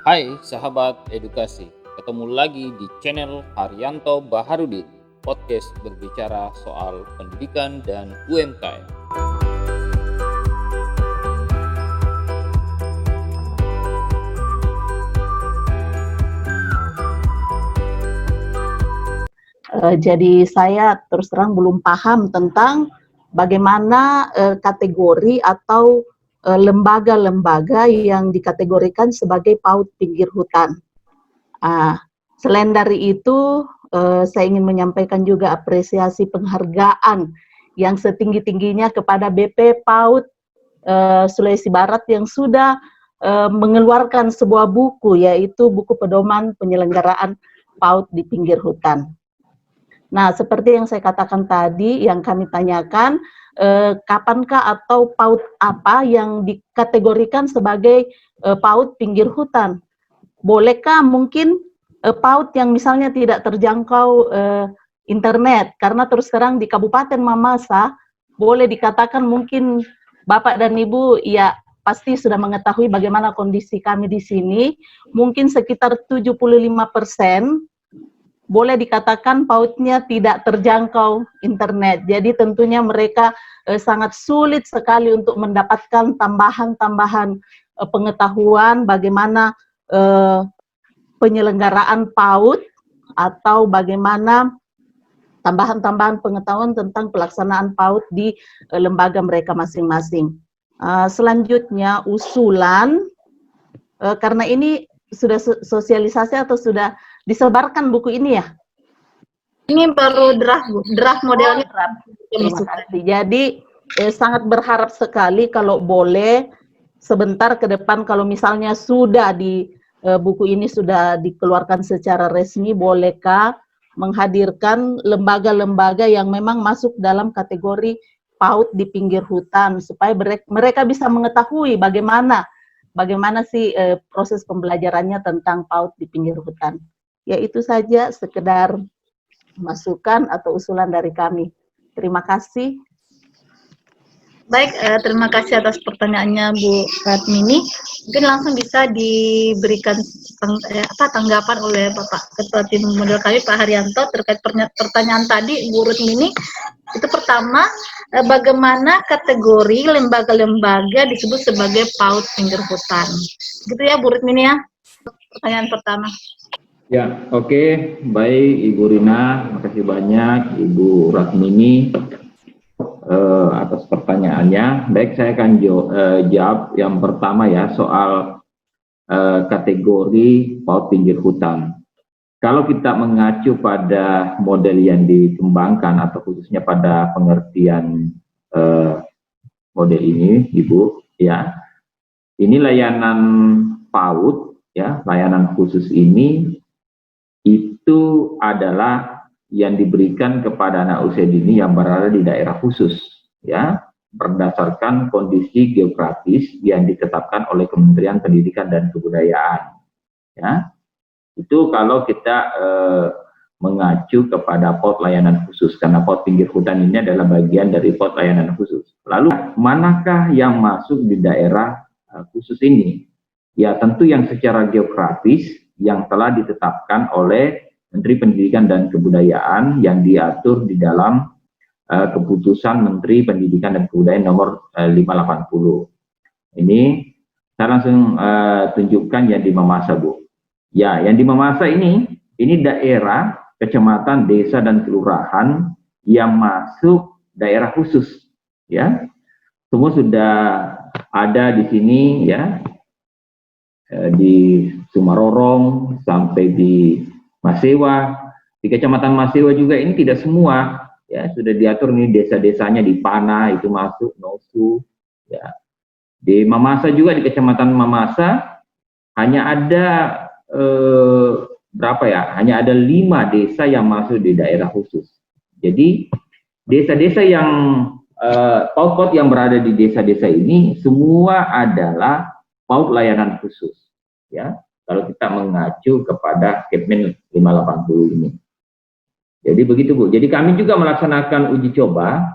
Hai sahabat edukasi, ketemu lagi di channel Haryanto Baharudin, podcast berbicara soal pendidikan dan UMKM. Jadi saya terus terang belum paham tentang bagaimana kategori atau lembaga-lembaga yang dikategorikan sebagai PAUD pinggir hutan. Selain dari itu, saya ingin menyampaikan juga apresiasi penghargaan yang setinggi-tingginya kepada BP PAUD Sulawesi Barat yang sudah mengeluarkan sebuah buku, yaitu buku pedoman penyelenggaraan PAUD di pinggir hutan. Nah, seperti yang saya katakan tadi, yang kami tanyakan, kapankah atau PAUD apa yang dikategorikan sebagai PAUD pinggir hutan? Bolehkah mungkin PAUD yang misalnya tidak terjangkau internet? Karena terus terang di Kabupaten Mamasa, boleh dikatakan mungkin Bapak dan Ibu ya pasti sudah mengetahui bagaimana kondisi kami di sini, mungkin sekitar 75% boleh dikatakan PAUD-nya tidak terjangkau internet. Jadi tentunya mereka sangat sulit sekali untuk mendapatkan tambahan-tambahan pengetahuan bagaimana penyelenggaraan PAUD atau bagaimana tambahan-tambahan pengetahuan tentang pelaksanaan PAUD di lembaga mereka masing-masing. Selanjutnya usulan, karena ini sudah sosialisasi atau sudah disebarkan buku ini ya? Ini baru draft modelnya. Terima kasih. Jadi sangat berharap sekali kalau boleh sebentar ke depan kalau misalnya sudah di buku ini sudah dikeluarkan secara resmi, bolehkah menghadirkan lembaga-lembaga yang memang masuk dalam kategori PAUD di pinggir hutan supaya mereka bisa mengetahui bagaimana sih proses pembelajarannya tentang PAUD di pinggir hutan. Ya itu saja sekedar masukan atau usulan dari kami. Terima kasih. Baik, terima kasih atas pertanyaannya Bu Ratmini. Mungkin langsung bisa diberikan tanggapan oleh Bapak Ketua Tim Model kami Pak Haryanto terkait pertanyaan tadi Bu Ratmini. Itu pertama, bagaimana kategori lembaga-lembaga disebut sebagai PAUD pinggir hutan. Gitu ya Bu Ratmini ya. Pertanyaan pertama. Ya, oke. Baik Ibu Rina, makasih banyak Ibu Ratmini atas pertanyaannya. Baik, saya akan jawab yang pertama ya, soal kategori PAUD pinggir hutan. Kalau kita mengacu pada model yang dikembangkan atau khususnya pada pengertian model ini, Ibu, ya, ini layanan PAUD, ya, layanan khusus ini itu adalah yang diberikan kepada anak usia dini yang berada di daerah khusus, ya, berdasarkan kondisi geografis yang ditetapkan oleh Kementerian Pendidikan dan Kebudayaan, ya. Itu kalau kita mengacu kepada PAUD layanan khusus, karena PAUD pinggir hutan ini adalah bagian dari PAUD layanan khusus. Lalu manakah yang masuk di daerah khusus ini? Ya tentu yang secara geografis yang telah ditetapkan oleh Menteri Pendidikan dan Kebudayaan yang diatur di dalam keputusan Menteri Pendidikan dan Kebudayaan nomor 580. Ini saya langsung tunjukkan yang di Mamasa, Bu. Ya, yang di Mamasa ini daerah, kecamatan, desa, dan kelurahan yang masuk daerah khusus. Ya, semua sudah ada di sini, ya. Di Sumarorong sampai di Masewa, di Kecamatan Masewa juga ini tidak semua, ya, sudah diatur nih desa-desanya di Pana itu masuk, Nosu, ya. Di Mamasa juga, di Kecamatan Mamasa hanya ada berapa ya? Hanya ada 5 desa yang masuk di daerah khusus. Jadi desa-desa yang PAUD yang berada di desa-desa ini semua adalah PAUD layanan khusus, ya, kalau kita mengacu kepada Kepmen 580 ini. Jadi begitu, Bu. Jadi kami juga melaksanakan uji coba,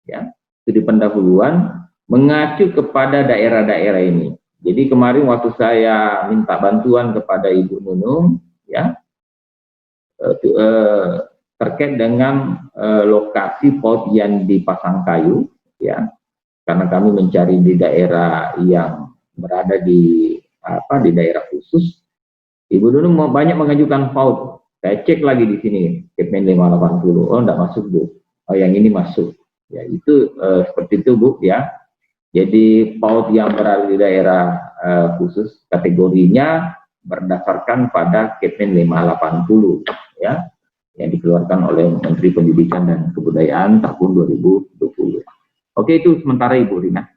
ya, studi pendahuluan mengacu kepada daerah-daerah ini. Jadi kemarin waktu saya minta bantuan kepada Ibu Nunung, ya, terkait dengan lokasi PAUD yang dipasang kayu, ya, karena kami mencari di daerah yang berada di daerah khusus. Ibu Nunung banyak mengajukan PAUD. Saya cek lagi di sini, Kepmen 580. Oh, enggak masuk, Bu. Oh, yang ini masuk. Ya, itu seperti itu, Bu, ya. Jadi PAUD yang berada di daerah khusus kategorinya berdasarkan pada Kepmen 580, ya, yang dikeluarkan oleh Menteri Pendidikan dan Kebudayaan tahun 2020. Oke, itu sementara Ibu Rina.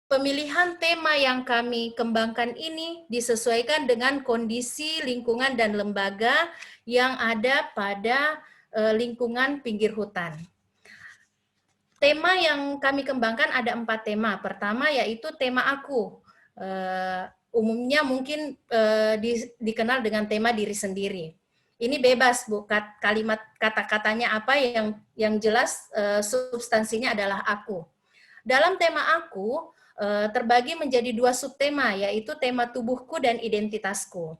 Pemilihan tema yang kami kembangkan ini disesuaikan dengan kondisi lingkungan dan lembaga yang ada pada lingkungan pinggir hutan. Tema yang kami kembangkan ada 4 tema. Pertama yaitu tema aku. Umumnya mungkin dikenal dengan tema diri sendiri. Ini bebas, Bu, kalimat kata-katanya apa yang jelas substansinya adalah aku. Dalam tema aku terbagi menjadi 2 subtema, yaitu tema tubuhku dan identitasku.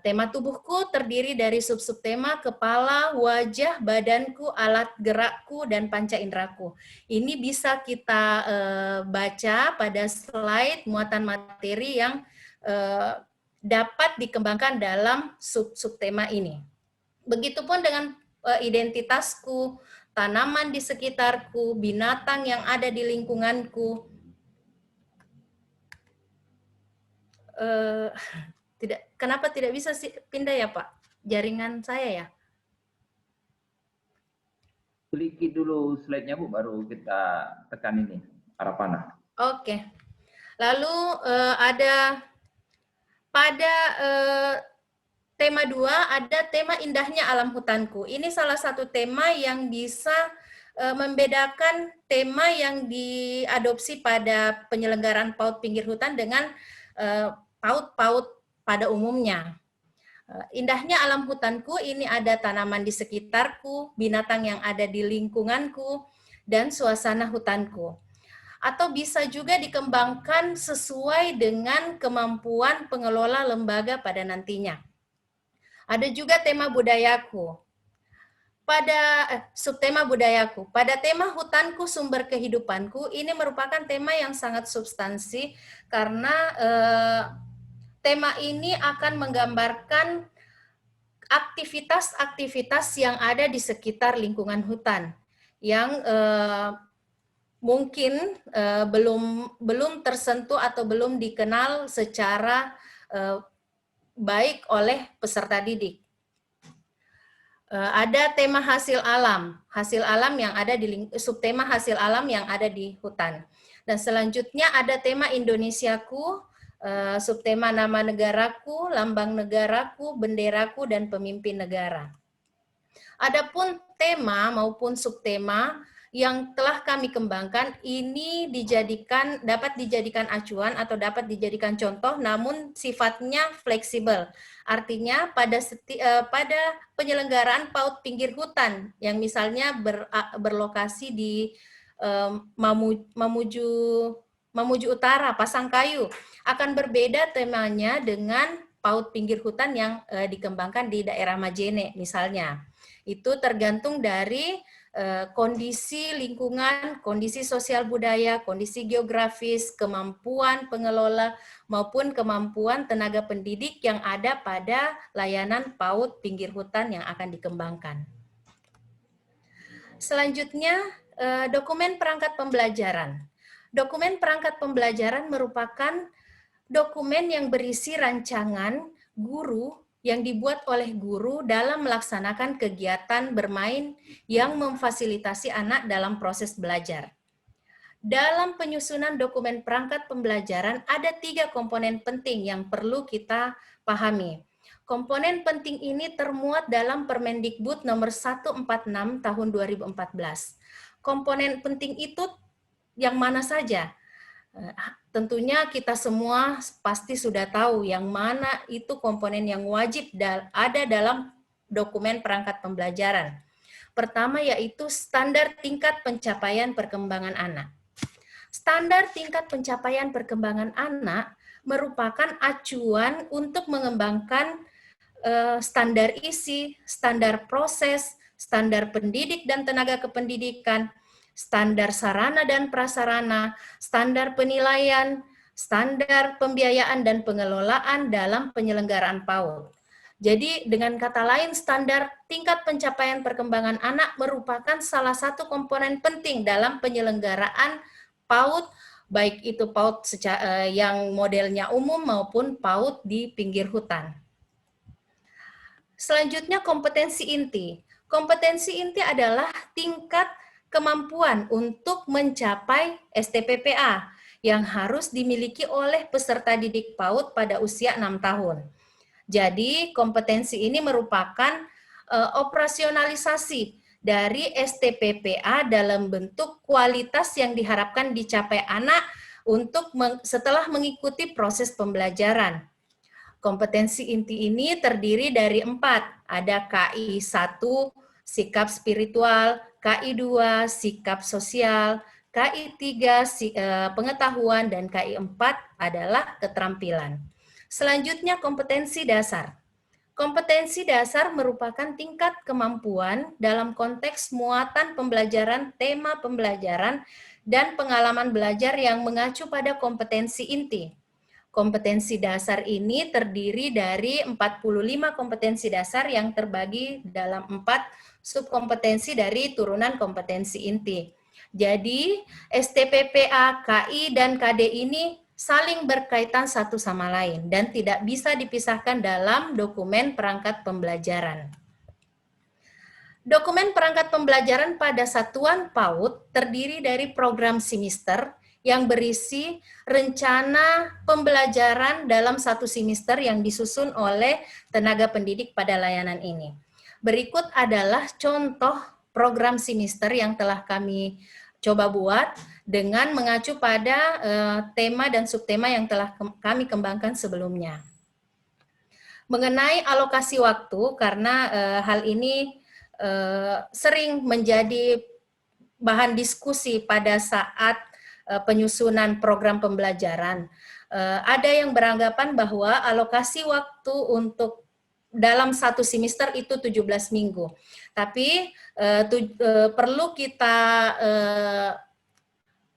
Tema tubuhku terdiri dari sub-subtema kepala, wajah, badanku, alat gerakku, dan panca indraku. Ini bisa kita baca pada slide muatan materi yang dapat dikembangkan dalam sub-subtema ini. Begitupun dengan identitasku, tanaman di sekitarku, binatang yang ada di lingkunganku. Kenapa tidak bisa pindah ya, Pak? Jaringan saya ya? Kliki dulu slide-nya, Bu, baru kita tekan ini, arah panah. Oke. Lalu ada pada tema 2 ada tema indahnya alam hutanku. Ini salah satu tema yang bisa membedakan tema yang diadopsi pada penyelenggaraan PAUD pinggir hutan dengan PAUD pada umumnya. Indahnya alam hutanku ini ada tanaman di sekitarku, binatang yang ada di lingkunganku, dan suasana hutanku. Atau bisa juga dikembangkan sesuai dengan kemampuan pengelola lembaga pada nantinya. Ada juga tema budayaku. Pada subtema budayaku, pada tema hutanku sumber kehidupanku, ini merupakan tema yang sangat substansi karena tema ini akan menggambarkan aktivitas-aktivitas yang ada di sekitar lingkungan hutan yang mungkin belum tersentuh atau belum dikenal secara baik oleh peserta didik. Ada tema hasil alam yang ada di subtema hasil alam yang ada di hutan. Dan selanjutnya ada tema Indonesiaku, subtema nama negaraku, lambang negaraku, benderaku, dan pemimpin negara. Adapun tema maupun subtema yang telah kami kembangkan ini dapat dijadikan acuan atau dapat dijadikan contoh, namun sifatnya fleksibel. Artinya pada penyelenggaraan PAUD pinggir hutan yang misalnya berlokasi di Mamuju Utara, Pasangkayu, akan berbeda temanya dengan PAUD pinggir hutan yang dikembangkan di daerah Majene misalnya. Itu tergantung dari kondisi lingkungan, kondisi sosial budaya, kondisi geografis, kemampuan pengelola, maupun kemampuan tenaga pendidik yang ada pada layanan PAUD pinggir hutan yang akan dikembangkan. Selanjutnya, dokumen perangkat pembelajaran. Dokumen perangkat pembelajaran merupakan dokumen yang berisi rancangan guru yang dibuat oleh guru dalam melaksanakan kegiatan bermain yang memfasilitasi anak dalam proses belajar. Dalam penyusunan dokumen perangkat pembelajaran ada 3 komponen penting yang perlu kita pahami. Komponen penting ini termuat dalam Permendikbud nomor 146 tahun 2014. Komponen penting itu yang mana saja? Tentunya kita semua pasti sudah tahu yang mana itu komponen yang wajib ada dalam dokumen perangkat pembelajaran. Pertama yaitu standar tingkat pencapaian perkembangan anak. Standar tingkat pencapaian perkembangan anak merupakan acuan untuk mengembangkan standar isi, standar proses, standar pendidik dan tenaga kependidikan, standar sarana dan prasarana, standar penilaian, standar pembiayaan dan pengelolaan dalam penyelenggaraan PAUD. Jadi dengan kata lain, standar tingkat pencapaian perkembangan anak merupakan salah satu komponen penting dalam penyelenggaraan PAUD, baik itu PAUD yang modelnya umum maupun PAUD di pinggir hutan. Selanjutnya kompetensi inti. Kompetensi inti adalah tingkat kemampuan untuk mencapai STPPA yang harus dimiliki oleh peserta didik PAUD pada usia 6 tahun. Jadi kompetensi ini merupakan operasionalisasi dari STPPA dalam bentuk kualitas yang diharapkan dicapai anak untuk setelah mengikuti proses pembelajaran. Kompetensi inti ini terdiri dari 4, ada KI 1, sikap spiritual, KI 2, sikap sosial, KI 3, pengetahuan, dan KI 4 adalah keterampilan. Selanjutnya kompetensi dasar. Kompetensi dasar merupakan tingkat kemampuan dalam konteks muatan pembelajaran, tema pembelajaran, dan pengalaman belajar yang mengacu pada kompetensi inti. Kompetensi dasar ini terdiri dari 45 kompetensi dasar yang terbagi dalam 4 subkompetensi dari turunan kompetensi inti. Jadi, STPPA, KI, dan KD ini saling berkaitan satu sama lain dan tidak bisa dipisahkan dalam dokumen perangkat pembelajaran. Dokumen perangkat pembelajaran pada satuan PAUD terdiri dari program semester yang berisi rencana pembelajaran dalam satu semester yang disusun oleh tenaga pendidik pada layanan ini. Berikut adalah contoh program semester yang telah kami coba buat dengan mengacu pada tema dan subtema yang telah kami kembangkan sebelumnya. Mengenai alokasi waktu, karena hal ini sering menjadi bahan diskusi pada saat penyusunan program pembelajaran. Ada yang beranggapan bahwa alokasi waktu untuk dalam satu semester itu 17 minggu. Tapi perlu kita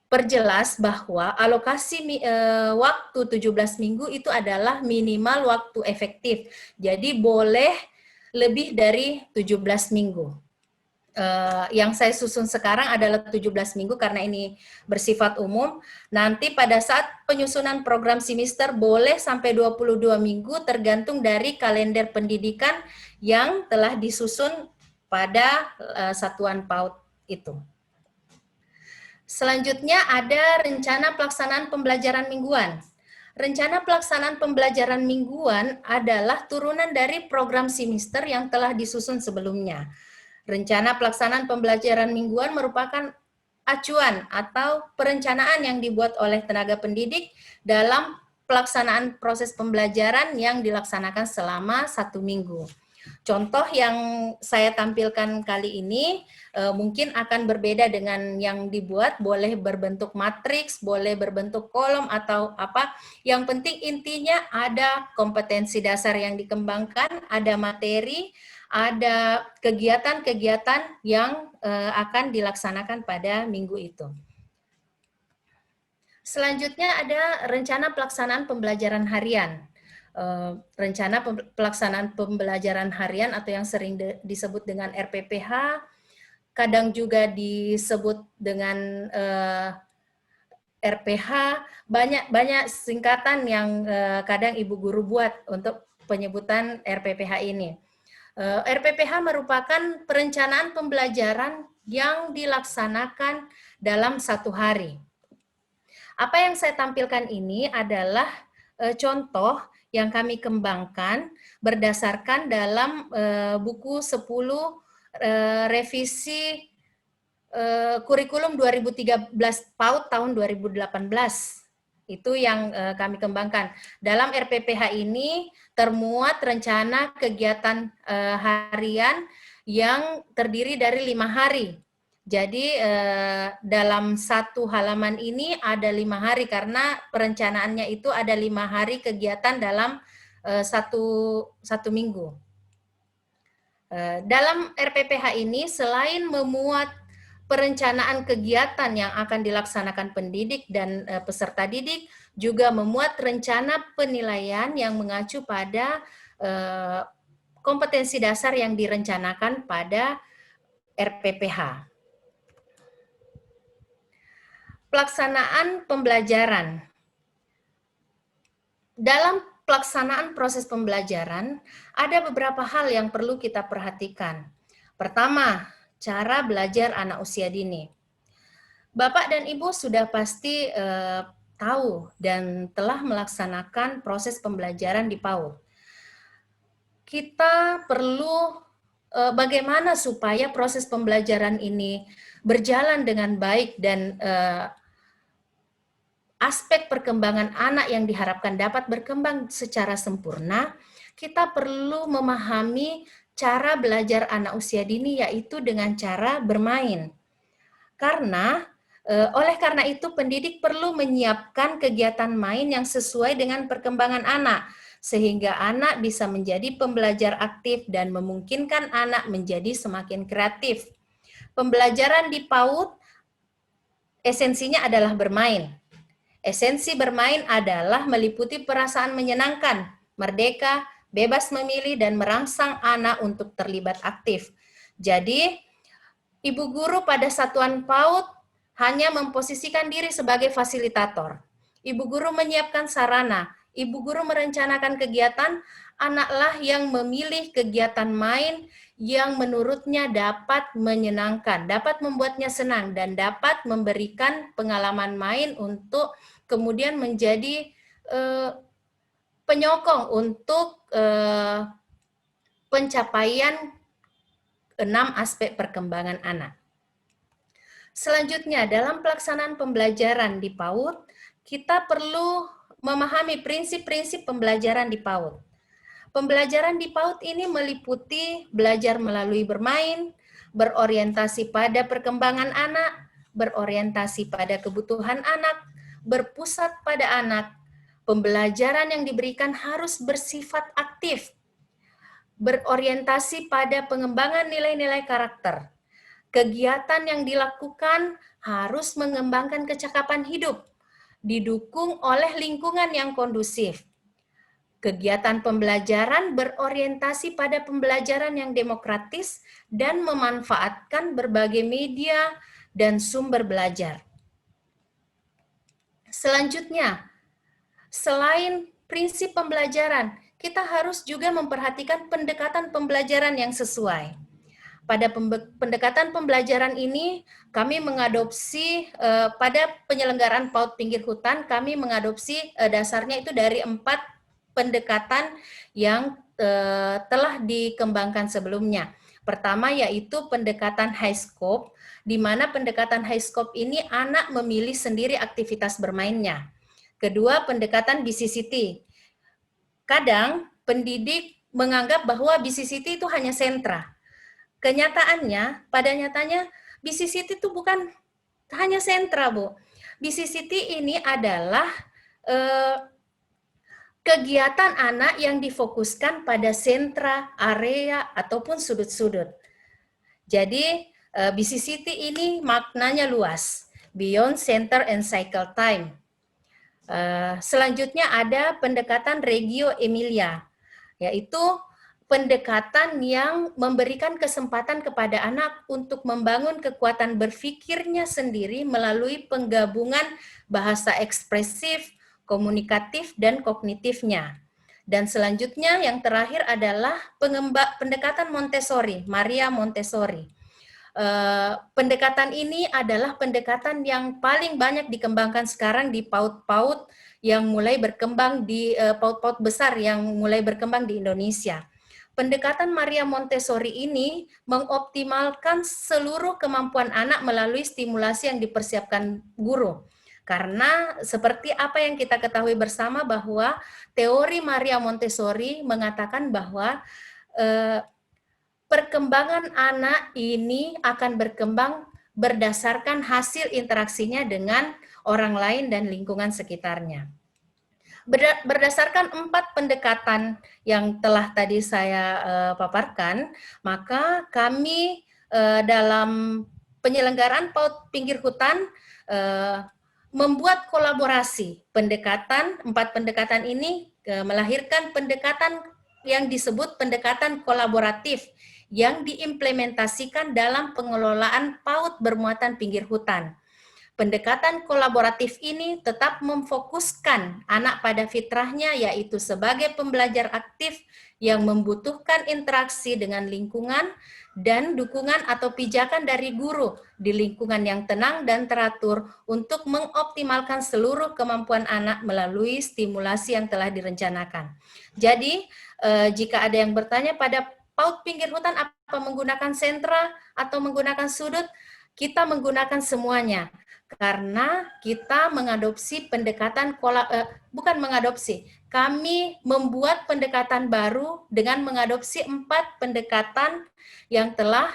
perjelas bahwa alokasi waktu 17 minggu itu adalah minimal waktu efektif. Jadi boleh lebih dari 17 minggu. Yang saya susun sekarang adalah 17 minggu karena ini bersifat umum. Nanti pada saat penyusunan program semester boleh sampai 22 minggu tergantung dari kalender pendidikan yang telah disusun pada satuan PAUD itu. Selanjutnya ada rencana pelaksanaan pembelajaran mingguan. Rencana pelaksanaan pembelajaran mingguan adalah turunan dari program semester yang telah disusun sebelumnya. Rencana pelaksanaan pembelajaran mingguan merupakan acuan atau perencanaan yang dibuat oleh tenaga pendidik dalam pelaksanaan proses pembelajaran yang dilaksanakan selama 1 minggu. Contoh yang saya tampilkan kali ini mungkin akan berbeda dengan yang dibuat, boleh berbentuk matriks, boleh berbentuk kolom atau apa. Yang penting intinya ada kompetensi dasar yang dikembangkan, ada materi, ada kegiatan-kegiatan yang akan dilaksanakan pada minggu itu. Selanjutnya ada rencana pelaksanaan pembelajaran harian. Rencana pelaksanaan pembelajaran harian atau yang sering disebut dengan RPPH, kadang juga disebut dengan RPH, banyak singkatan yang kadang ibu guru buat untuk penyebutan RPPH ini. RPPH merupakan perencanaan pembelajaran yang dilaksanakan dalam 1 hari. Apa yang saya tampilkan ini adalah contoh yang kami kembangkan berdasarkan dalam buku 10 revisi kurikulum 2013 PAUD tahun 2018. Itu yang kami kembangkan. Dalam RPPH ini termuat rencana kegiatan harian yang terdiri dari 5 hari. Jadi dalam satu halaman ini ada 5 hari karena perencanaannya itu ada 5 hari kegiatan dalam satu minggu. Dalam RPPH ini selain memuat perencanaan kegiatan yang akan dilaksanakan pendidik dan peserta didik, juga memuat rencana penilaian yang mengacu pada kompetensi dasar yang direncanakan pada RPPH. Pelaksanaan pembelajaran. Dalam pelaksanaan proses pembelajaran, ada beberapa hal yang perlu kita perhatikan. Pertama, cara belajar anak usia dini. Bapak dan Ibu sudah pasti tahu dan telah melaksanakan proses pembelajaran di PAUD. Kita perlu bagaimana supaya proses pembelajaran ini berjalan dengan baik dan aspek perkembangan anak yang diharapkan dapat berkembang secara sempurna, kita perlu memahami cara belajar anak usia dini, yaitu dengan cara bermain. Oleh karena itu, pendidik perlu menyiapkan kegiatan main yang sesuai dengan perkembangan anak, sehingga anak bisa menjadi pembelajar aktif dan memungkinkan anak menjadi semakin kreatif. Pembelajaran di PAUD esensinya adalah bermain. Esensi bermain adalah meliputi perasaan menyenangkan, merdeka, bebas memilih, dan merangsang anak untuk terlibat aktif. Jadi, ibu guru pada satuan PAUD hanya memposisikan diri sebagai fasilitator. Ibu guru menyiapkan sarana, ibu guru merencanakan kegiatan, anaklah yang memilih kegiatan main yang menurutnya dapat menyenangkan, dapat membuatnya senang, dan dapat memberikan pengalaman main untuk kemudian menjadi penyokong untuk pencapaian 6 aspek perkembangan anak. Selanjutnya, dalam pelaksanaan pembelajaran di PAUD, kita perlu memahami prinsip-prinsip pembelajaran di PAUD. Pembelajaran di PAUD ini meliputi belajar melalui bermain, berorientasi pada perkembangan anak, berorientasi pada kebutuhan anak, berpusat pada anak. Pembelajaran yang diberikan harus bersifat aktif, berorientasi pada pengembangan nilai-nilai karakter. Kegiatan yang dilakukan harus mengembangkan kecakapan hidup, didukung oleh lingkungan yang kondusif. Kegiatan pembelajaran berorientasi pada pembelajaran yang demokratis dan memanfaatkan berbagai media dan sumber belajar. Selanjutnya, selain prinsip pembelajaran, kita harus juga memperhatikan pendekatan pembelajaran yang sesuai. Pada pendekatan pembelajaran ini, kami mengadopsi pada penyelenggaraan PAUD Pinggir Hutan, kami mengadopsi dasarnya itu dari 4 pendekatan yang telah dikembangkan sebelumnya. Pertama yaitu pendekatan high scope, di mana pendekatan high scope ini anak memilih sendiri aktivitas bermainnya. Kedua, pendekatan BCCT. Kadang pendidik menganggap bahwa BCCT itu hanya sentra. Kenyataannya, pada nyatanya BCCT itu bukan hanya sentra, Bu. BCCT ini adalah kegiatan anak yang difokuskan pada sentra, area, ataupun sudut-sudut. Jadi, BCCT ini maknanya luas, beyond center and cycle time. Selanjutnya ada pendekatan Reggio Emilia, yaitu pendekatan yang memberikan kesempatan kepada anak untuk membangun kekuatan berpikirnya sendiri melalui penggabungan bahasa ekspresif, komunikatif, dan kognitifnya. Dan selanjutnya yang terakhir adalah pendekatan Montessori, Maria Montessori. Pendekatan ini adalah pendekatan yang paling banyak dikembangkan sekarang di PAUD-PAUD yang mulai berkembang di PAUD-PAUD besar yang mulai berkembang di Indonesia. Pendekatan Maria Montessori ini mengoptimalkan seluruh kemampuan anak melalui stimulasi yang dipersiapkan guru. Karena seperti apa yang kita ketahui bersama bahwa teori Maria Montessori mengatakan bahwa perkembangan anak ini akan berkembang berdasarkan hasil interaksinya dengan orang lain dan lingkungan sekitarnya. Berdasarkan 4 pendekatan yang telah tadi saya paparkan, maka kami dalam penyelenggaraan PAUD Pinggir Hutan membuat kolaborasi pendekatan. 4 pendekatan ini melahirkan pendekatan yang disebut pendekatan kolaboratif yang diimplementasikan dalam pengelolaan PAUD bermuatan pinggir hutan. Pendekatan kolaboratif ini tetap memfokuskan anak pada fitrahnya, yaitu sebagai pembelajar aktif yang membutuhkan interaksi dengan lingkungan dan dukungan atau pijakan dari guru di lingkungan yang tenang dan teratur untuk mengoptimalkan seluruh kemampuan anak melalui stimulasi yang telah direncanakan. Jadi, jika ada yang bertanya pada PAUD Pinggir Hutan apa menggunakan sentra atau menggunakan sudut, kita menggunakan semuanya. Karena kita mengadopsi pendekatan bukan mengadopsi, kami membuat pendekatan baru dengan mengadopsi 4 pendekatan yang telah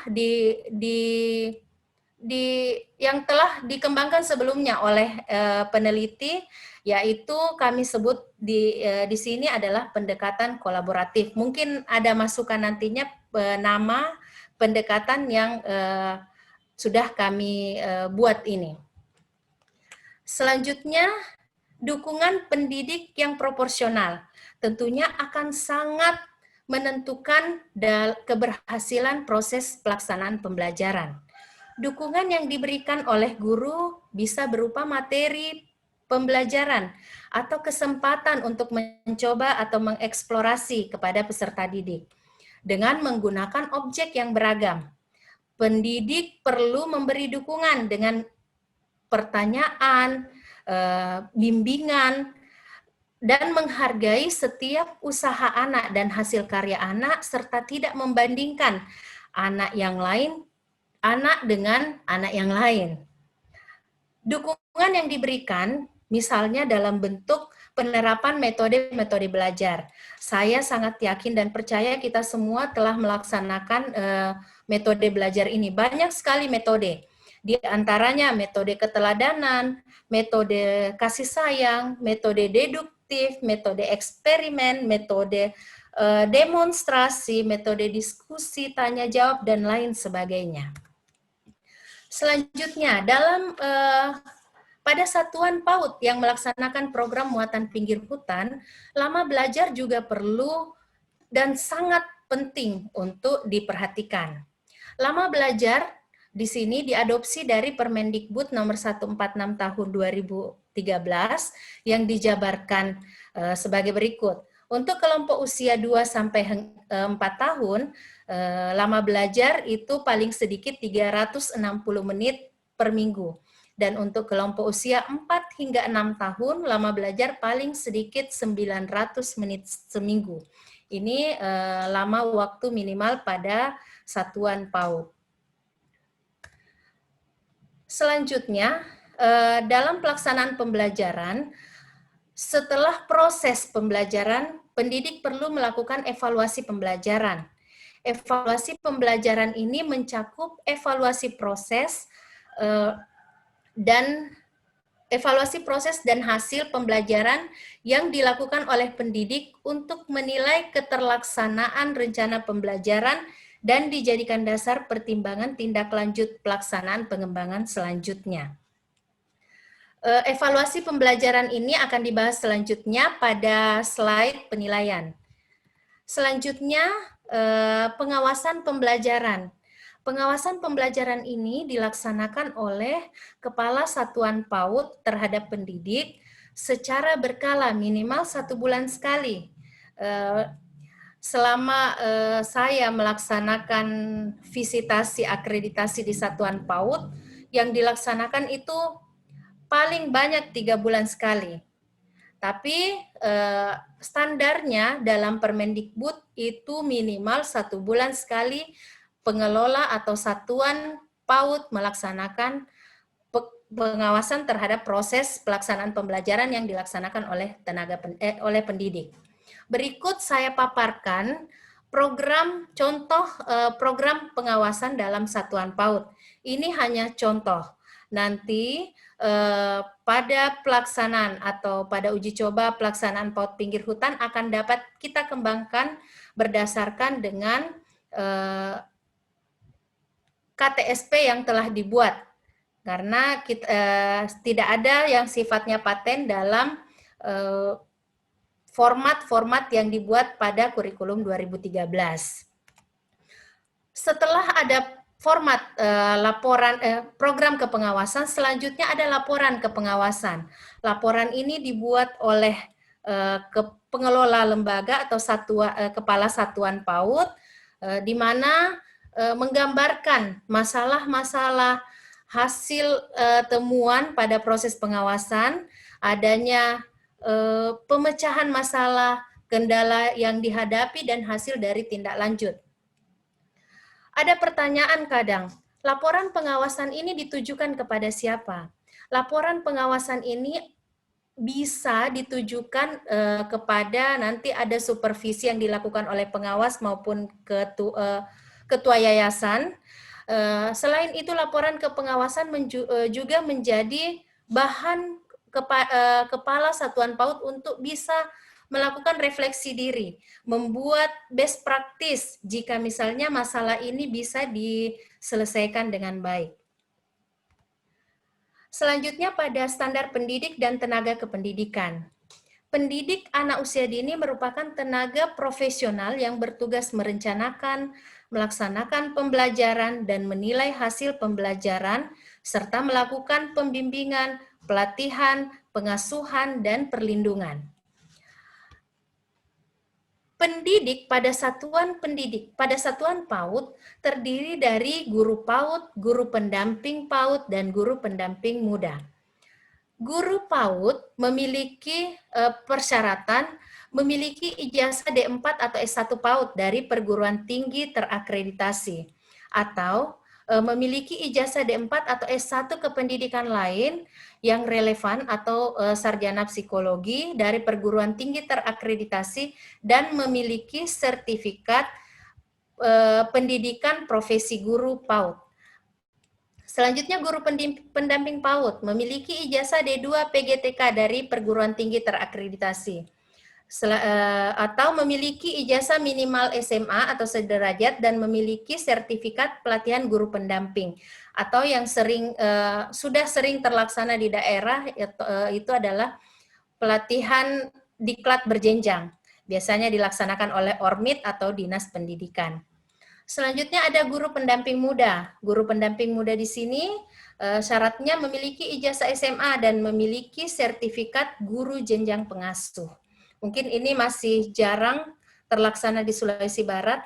yang telah dikembangkan sebelumnya oleh peneliti, yaitu kami sebut di sini adalah pendekatan kolaboratif. Mungkin ada masukan nantinya nama pendekatan yang sudah kami buat ini. Selanjutnya, dukungan pendidik yang proporsional tentunya akan sangat menentukan keberhasilan proses pelaksanaan pembelajaran. Dukungan yang diberikan oleh guru bisa berupa materi pembelajaran atau kesempatan untuk mencoba atau mengeksplorasi kepada peserta didik dengan menggunakan objek yang beragam. Pendidik perlu memberi dukungan dengan pertanyaan, bimbingan, dan menghargai setiap usaha anak dan hasil karya anak, serta tidak membandingkan anak dengan anak yang lain. Dukungan yang diberikan, misalnya dalam bentuk penerapan metode-metode belajar. Saya sangat yakin dan percaya kita semua telah melaksanakan metode belajar ini. Banyak sekali metode. Di antaranya metode keteladanan, metode kasih sayang, metode deduktif, metode eksperimen, metode demonstrasi, metode diskusi, tanya jawab, dan lain sebagainya. Selanjutnya, pada satuan PAUD yang melaksanakan program muatan pinggir hutan, lama belajar juga perlu dan sangat penting untuk diperhatikan. Lama belajar di sini diadopsi dari Permendikbud nomor 146 tahun 2013 yang dijabarkan sebagai berikut. Untuk kelompok usia 2 sampai 4 tahun, lama belajar itu paling sedikit 360 menit per minggu. Dan untuk kelompok usia 4 hingga 6 tahun, lama belajar paling sedikit 900 menit seminggu. Ini lama waktu minimal pada satuan PAUD. Selanjutnya, dalam pelaksanaan pembelajaran, setelah proses pembelajaran, pendidik perlu melakukan evaluasi pembelajaran. Evaluasi pembelajaran ini mencakup evaluasi proses dan hasil pembelajaran yang dilakukan oleh pendidik untuk menilai keterlaksanaan rencana pembelajaran dan dijadikan dasar pertimbangan tindak lanjut pelaksanaan pengembangan selanjutnya. Evaluasi pembelajaran ini akan dibahas selanjutnya pada slide penilaian. Selanjutnya, pengawasan pembelajaran. Pengawasan pembelajaran ini dilaksanakan oleh Kepala Satuan PAUD terhadap pendidik secara berkala minimal 1 bulan sekali. Selama saya melaksanakan visitasi akreditasi di Satuan PAUD, yang dilaksanakan itu paling banyak 3 bulan sekali. Tapi standarnya dalam Permendikbud itu minimal 1 bulan sekali pengelola atau satuan PAUD melaksanakan pengawasan terhadap proses pelaksanaan pembelajaran yang dilaksanakan oleh oleh pendidik. Berikut saya paparkan program pengawasan dalam satuan PAUD. Ini hanya contoh. Nanti pada pelaksanaan atau pada uji coba pelaksanaan PAUD pinggir hutan akan dapat kita kembangkan berdasarkan dengan KTSP yang telah dibuat. Karena tidak ada yang sifatnya paten dalam format-format yang dibuat pada kurikulum 2013. Setelah ada format laporan program kepengawasan, selanjutnya ada laporan kepengawasan. Laporan ini dibuat oleh pengelola lembaga atau kepala satuan PAUD, di mana menggambarkan masalah-masalah hasil temuan pada proses pengawasan, adanya pemecahan masalah, kendala yang dihadapi, dan hasil dari tindak lanjut. Ada pertanyaan kadang, laporan pengawasan ini ditujukan kepada siapa? Laporan pengawasan ini bisa ditujukan kepada nanti ada supervisi yang dilakukan oleh pengawas maupun ketua yayasan. Selain itu, laporan kepengawasan juga menjadi bahan kepala satuan PAUD untuk bisa melakukan refleksi diri, membuat best practice jika misalnya masalah ini bisa diselesaikan dengan baik. Selanjutnya pada standar pendidik dan tenaga kependidikan. Pendidik anak usia dini merupakan tenaga profesional yang bertugas merencanakan, melaksanakan pembelajaran, dan menilai hasil pembelajaran, serta melakukan pembimbingan, pelatihan, pengasuhan, dan perlindungan. Pendidik pada satuan PAUD terdiri dari guru PAUD, guru pendamping PAUD, dan guru pendamping muda. Guru PAUD memiliki persyaratan memiliki ijazah D4 atau S1 PAUD dari perguruan tinggi terakreditasi, atau memiliki ijazah D4 atau S1 kependidikan lain yang relevan atau sarjana psikologi dari perguruan tinggi terakreditasi dan memiliki sertifikat pendidikan profesi guru PAUD. Selanjutnya, guru pendamping PAUD memiliki ijazah D2 PGTK dari perguruan tinggi terakreditasi, atau memiliki ijazah minimal SMA atau sederajat dan memiliki sertifikat pelatihan guru pendamping, atau yang sudah sering terlaksana di daerah itu adalah pelatihan diklat berjenjang, biasanya dilaksanakan oleh Ormit atau Dinas Pendidikan. Selanjutnya ada guru pendamping muda. Guru pendamping muda di sini syaratnya memiliki ijazah SMA dan memiliki sertifikat guru jenjang pengasuh. Mungkin ini masih jarang terlaksana di Sulawesi Barat,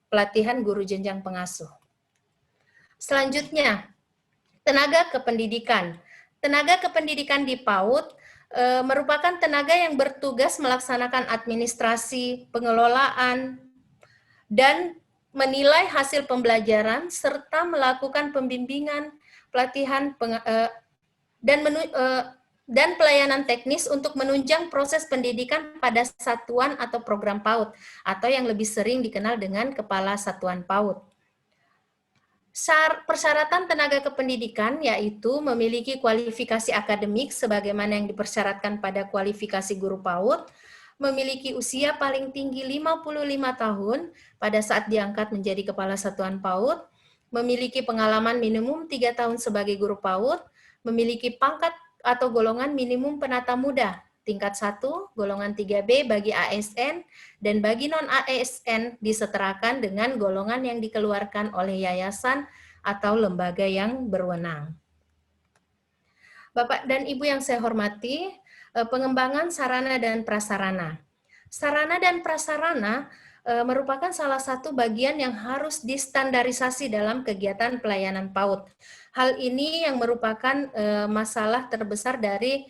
pelatihan guru jenjang pengasuh. Selanjutnya, tenaga kependidikan. Tenaga kependidikan di PAUD merupakan tenaga yang bertugas melaksanakan administrasi, pengelolaan, dan menilai hasil pembelajaran serta melakukan pembimbingan, pelatihan, dan pelayanan teknis untuk menunjang proses pendidikan pada satuan atau program PAUD, atau yang lebih sering dikenal dengan kepala satuan PAUD. Persyaratan tenaga kependidikan yaitu memiliki kualifikasi akademik sebagaimana yang dipersyaratkan pada kualifikasi guru PAUD, memiliki usia paling tinggi 55 tahun pada saat diangkat menjadi kepala satuan PAUD, memiliki pengalaman minimum 3 tahun sebagai guru PAUD, memiliki pangkat atau golongan minimum penata muda, tingkat 1, golongan 3B bagi ASN, dan bagi non-ASN disetarakan dengan golongan yang dikeluarkan oleh yayasan atau lembaga yang berwenang. Bapak dan Ibu yang saya hormati, pengembangan sarana dan prasarana. Sarana dan prasarana merupakan salah satu bagian yang harus distandarisasi dalam kegiatan pelayanan PAUD. Hal ini yang merupakan masalah terbesar dari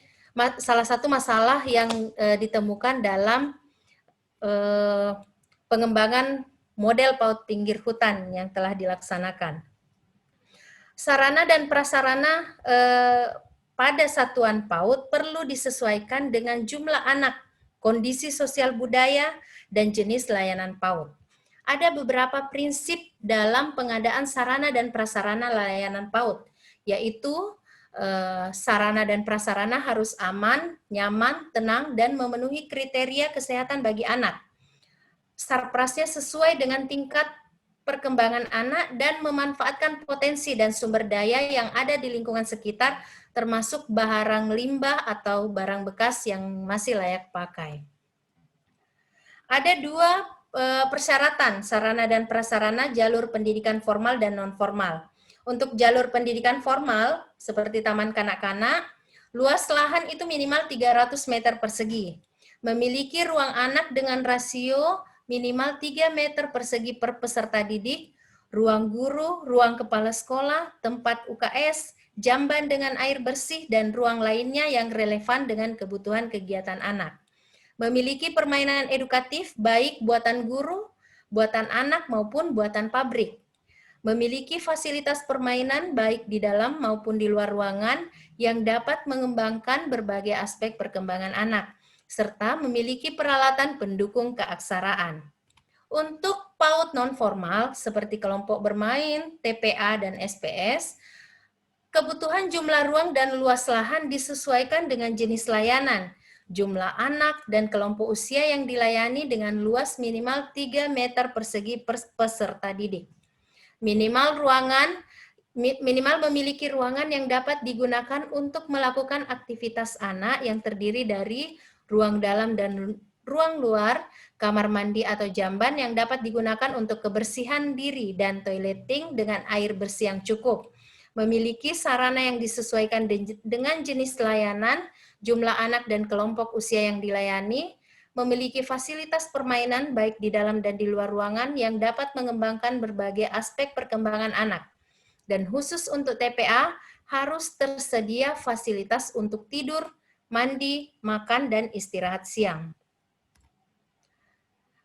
salah satu masalah yang ditemukan dalam pengembangan model PAUD pinggir hutan yang telah dilaksanakan. Sarana dan prasarana pada satuan PAUD perlu disesuaikan dengan jumlah anak kondisi sosial budaya, dan jenis layanan PAUD. Ada beberapa prinsip dalam pengadaan sarana dan prasarana layanan PAUD, yaitu sarana dan prasarana harus aman, nyaman, tenang, dan memenuhi kriteria kesehatan bagi anak. Sarprasnya sesuai dengan tingkat perkembangan anak dan memanfaatkan potensi dan sumber daya yang ada di lingkungan sekitar, termasuk barang limbah atau barang bekas yang masih layak pakai. Ada dua persyaratan sarana dan prasarana jalur pendidikan formal dan non-formal. Untuk jalur pendidikan formal, seperti taman kanak-kanak, luas lahan itu minimal 300 meter persegi. Memiliki ruang anak dengan rasio minimal 3 meter persegi per peserta didik, ruang guru, ruang kepala sekolah, tempat UKS, jamban dengan air bersih, dan ruang lainnya yang relevan dengan kebutuhan kegiatan anak. Memiliki permainan edukatif baik buatan guru, buatan anak, maupun buatan pabrik. Memiliki fasilitas permainan baik di dalam maupun di luar ruangan yang dapat mengembangkan berbagai aspek perkembangan anak, serta memiliki peralatan pendukung keaksaraan. Untuk PAUD non-formal seperti kelompok bermain, TPA, dan SPS, kebutuhan jumlah ruang dan luas lahan disesuaikan dengan jenis layanan, jumlah anak, dan kelompok usia yang dilayani dengan luas minimal 3 meter persegi per peserta didik. Minimal memiliki ruangan yang dapat digunakan untuk melakukan aktivitas anak yang terdiri dari ruang dalam dan ruang luar, kamar mandi atau jamban yang dapat digunakan untuk kebersihan diri dan toileting dengan air bersih yang cukup. Memiliki sarana yang disesuaikan dengan jenis layanan, jumlah anak dan kelompok usia yang dilayani, memiliki fasilitas permainan baik di dalam dan di luar ruangan yang dapat mengembangkan berbagai aspek perkembangan anak. Dan khusus untuk TPA, harus tersedia fasilitas untuk tidur, mandi, makan, dan istirahat siang.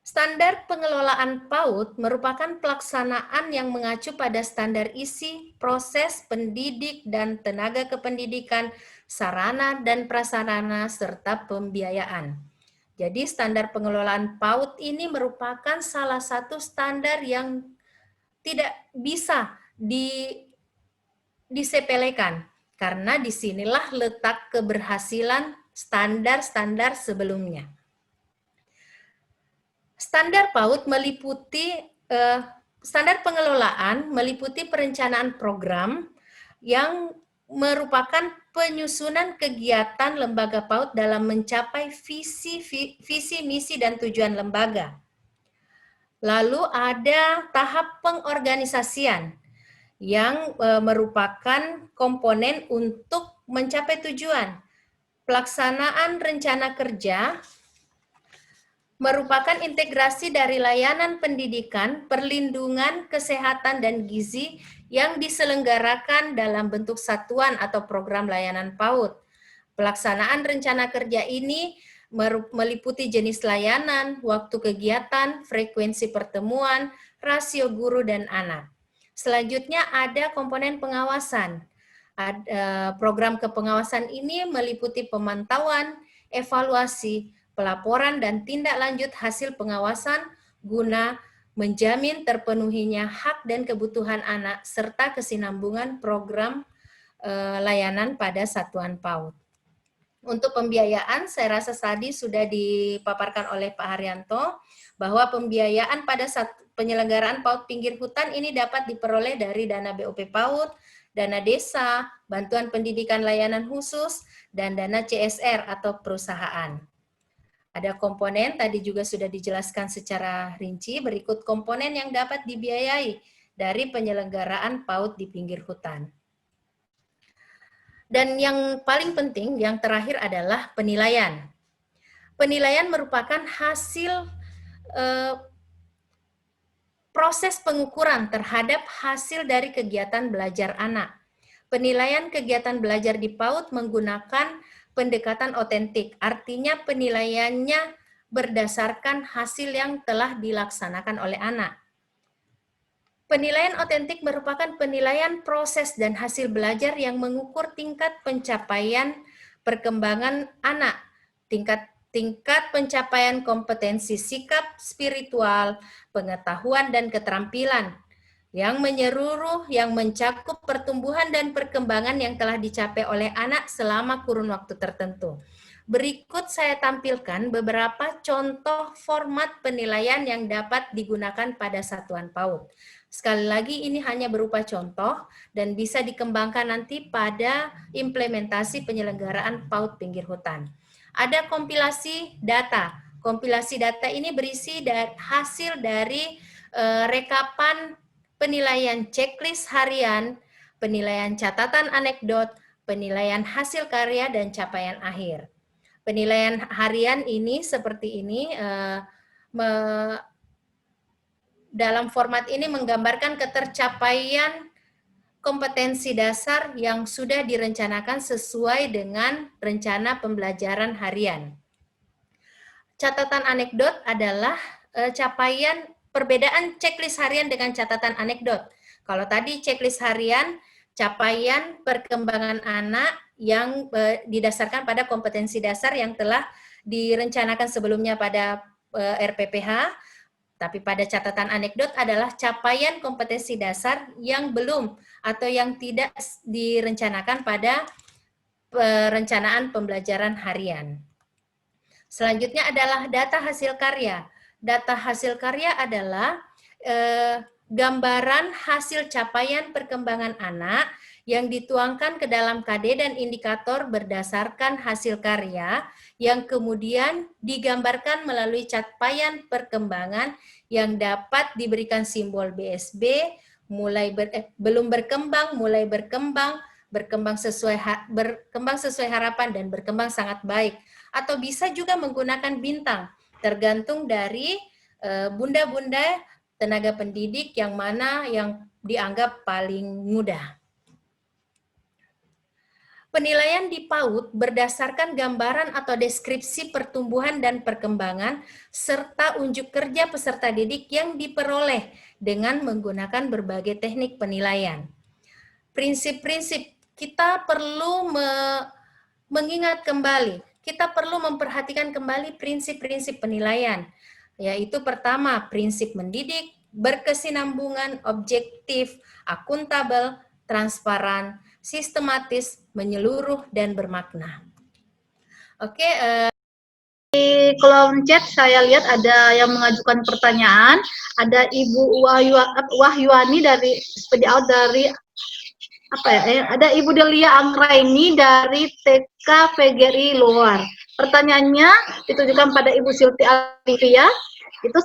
Standar pengelolaan PAUD merupakan pelaksanaan yang mengacu pada standar isi, proses, pendidik, dan tenaga kependidikan, sarana dan prasarana, serta pembiayaan. Jadi standar pengelolaan PAUD ini merupakan salah satu standar yang tidak bisa disepelekan, karena disinilah letak keberhasilan standar-standar sebelumnya. Standar PAUD meliputi, standar pengelolaan meliputi perencanaan program yang merupakan penyusunan kegiatan lembaga PAUD dalam mencapai visi, misi, dan tujuan lembaga. Lalu ada tahap pengorganisasian yang merupakan komponen untuk mencapai tujuan. Pelaksanaan rencana kerja merupakan integrasi dari layanan pendidikan, perlindungan, kesehatan, dan gizi yang diselenggarakan dalam bentuk satuan atau program layanan PAUD. Pelaksanaan rencana kerja ini meliputi jenis layanan, waktu kegiatan, frekuensi pertemuan, rasio guru dan anak. Selanjutnya ada komponen pengawasan. Program kepengawasan ini meliputi pemantauan, evaluasi, pelaporan, dan tindak lanjut hasil pengawasan guna menjamin terpenuhinya hak dan kebutuhan anak serta kesinambungan program layanan pada satuan PAUD. Untuk pembiayaan, saya rasa tadi sudah dipaparkan oleh Pak Haryanto bahwa pembiayaan pada penyelenggaraan PAUD pinggir hutan ini dapat diperoleh dari dana BOP PAUD, dana desa, bantuan pendidikan layanan khusus, dan dana CSR atau perusahaan. Ada komponen, tadi juga sudah dijelaskan secara rinci, berikut komponen yang dapat dibiayai dari penyelenggaraan PAUD di pinggir hutan. Dan yang paling penting, yang terakhir adalah penilaian. Penilaian merupakan hasil proses pengukuran terhadap hasil dari kegiatan belajar anak. Penilaian kegiatan belajar di PAUD menggunakan pendekatan otentik, artinya penilaiannya berdasarkan hasil yang telah dilaksanakan oleh anak. Penilaian otentik merupakan penilaian proses dan hasil belajar yang mengukur tingkat pencapaian perkembangan anak, tingkat tingkat pencapaian kompetensi sikap spiritual, pengetahuan dan keterampilan yang menyeluruh, yang mencakup pertumbuhan dan perkembangan yang telah dicapai oleh anak selama kurun waktu tertentu. Berikut saya tampilkan beberapa contoh format penilaian yang dapat digunakan pada satuan PAUD. Sekali lagi ini hanya berupa contoh dan bisa dikembangkan nanti pada implementasi penyelenggaraan PAUD pinggir hutan. Ada kompilasi data. Kompilasi data ini berisi hasil dari rekapan penilaian checklist harian, penilaian catatan anekdot, penilaian hasil karya, dan capaian akhir. Penilaian harian ini seperti ini, dalam format ini menggambarkan ketercapaian kompetensi dasar yang sudah direncanakan sesuai dengan rencana pembelajaran harian. Catatan anekdot adalah capaian perbedaan checklist harian dengan catatan anekdot. Kalau tadi checklist harian, capaian perkembangan anak yang didasarkan pada kompetensi dasar yang telah direncanakan sebelumnya pada RPPH, tapi pada catatan anekdot adalah capaian kompetensi dasar yang belum atau yang tidak direncanakan pada perencanaan pembelajaran harian. Selanjutnya adalah data hasil karya. Data hasil karya adalah gambaran hasil capaian perkembangan anak yang dituangkan ke dalam KD dan indikator berdasarkan hasil karya yang kemudian digambarkan melalui capaian perkembangan yang dapat diberikan simbol BSB, belum berkembang, mulai berkembang, berkembang sesuai harapan, dan berkembang sangat baik. Atau bisa juga menggunakan bintang, tergantung dari bunda-bunda tenaga pendidik yang mana yang dianggap paling mudah. Penilaian di PAUD berdasarkan gambaran atau deskripsi pertumbuhan dan perkembangan serta unjuk kerja peserta didik yang diperoleh dengan menggunakan berbagai teknik penilaian. Prinsip-prinsip kita perlu mengingat kembali, kita perlu memperhatikan kembali prinsip-prinsip penilaian, yaitu pertama, prinsip mendidik, berkesinambungan, objektif, akuntabel, transparan, sistematis, menyeluruh, dan bermakna. Oke, di kolom chat saya lihat ada yang mengajukan pertanyaan. Ada Ibu Wahyuani dari dari apa ya? Ada Ibu Delia Anggraini dari TK PGRI Luar. Pertanyaannya ditujukan pada Ibu Silti Alivia. Itu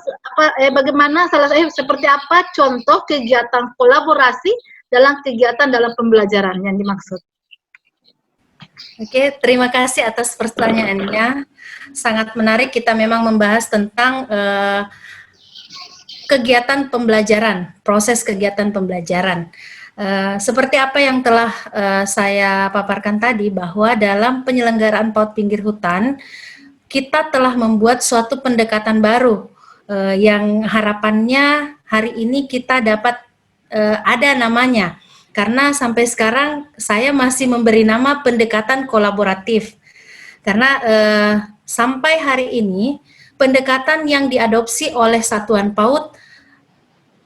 bagaimana seperti apa contoh kegiatan kolaborasi dalam kegiatan dalam pembelajaran yang dimaksud? Oke, terima kasih atas pertanyaannya. Sangat menarik, kita memang membahas tentang kegiatan pembelajaran, proses kegiatan pembelajaran. Seperti apa yang telah saya paparkan tadi, bahwa dalam penyelenggaraan PAUD pinggir hutan, kita telah membuat suatu pendekatan baru yang harapannya hari ini kita dapat ada namanya, karena sampai sekarang saya masih memberi nama pendekatan kolaboratif, karena sampai hari ini pendekatan yang diadopsi oleh satuan PAUD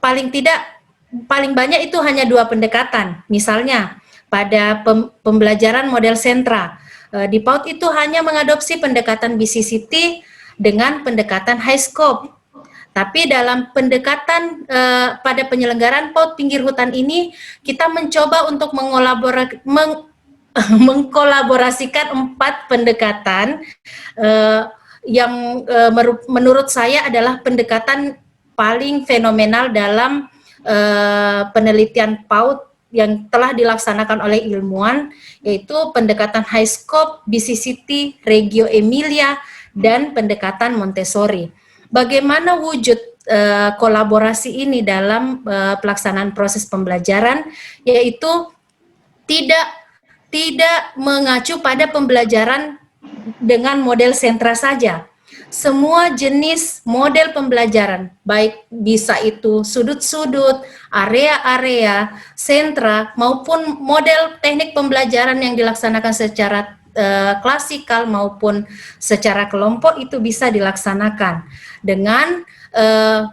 paling banyak itu hanya 2 pendekatan. Misalnya pada pembelajaran model sentra di PAUD itu hanya mengadopsi pendekatan BCCT dengan pendekatan high scope. Tapi dalam pendekatan pada penyelenggaraan PAUD pinggir hutan ini, kita mencoba untuk mengkolaborasikan 4 pendekatan yang menurut saya adalah pendekatan paling fenomenal dalam penelitian PAUD yang telah dilaksanakan oleh ilmuwan, yaitu pendekatan high scope, BCCT, Reggio Emilia, dan pendekatan Montessori. Bagaimana wujud kolaborasi ini dalam pelaksanaan proses pembelajaran, yaitu tidak mengacu pada pembelajaran dengan model sentra saja. Semua jenis model pembelajaran, baik bisa itu sudut-sudut, area-area, sentra, maupun model teknik pembelajaran yang dilaksanakan secara klasikal maupun secara kelompok itu bisa dilaksanakan dengan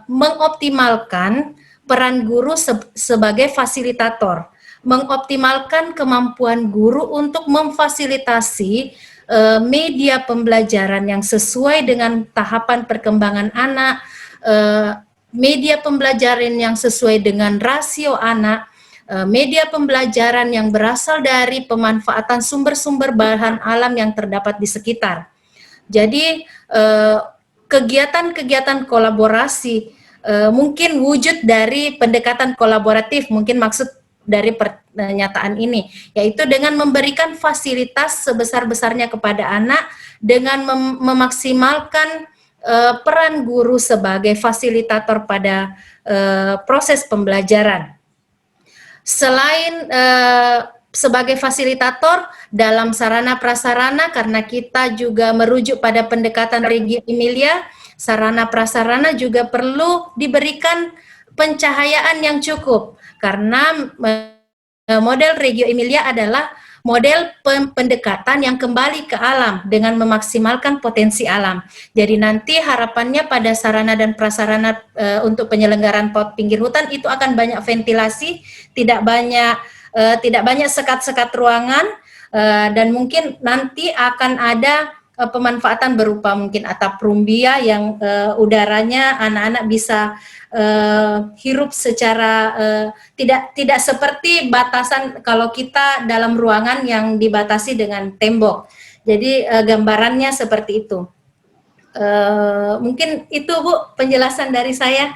mengoptimalkan peran guru sebagai fasilitator, mengoptimalkan kemampuan guru untuk memfasilitasi media pembelajaran yang sesuai dengan tahapan perkembangan anak, media pembelajaran yang sesuai dengan rasio anak, media pembelajaran yang berasal dari pemanfaatan sumber-sumber bahan alam yang terdapat di sekitar. Jadi kegiatan-kegiatan kolaborasi mungkin wujud dari pendekatan kolaboratif, mungkin maksud dari pernyataan ini, yaitu dengan memberikan fasilitas sebesar-besarnya kepada anak dengan memaksimalkan peran guru sebagai fasilitator pada proses pembelajaran. Selain sebagai fasilitator dalam sarana prasarana, karena kita juga merujuk pada pendekatan Reggio Emilia, sarana prasarana juga perlu diberikan pencahayaan yang cukup, karena model Reggio Emilia adalah model pendekatan yang kembali ke alam dengan memaksimalkan potensi alam. Jadi nanti harapannya pada sarana dan prasarana untuk penyelenggaraan PAUD pinggir hutan itu akan banyak ventilasi, tidak banyak sekat-sekat ruangan, dan mungkin nanti akan ada pemanfaatan berupa mungkin atap rumbia yang udaranya anak-anak bisa hirup secara tidak seperti batasan kalau kita dalam ruangan yang dibatasi dengan tembok. Jadi gambarannya seperti itu. Mungkin itu Bu penjelasan dari saya.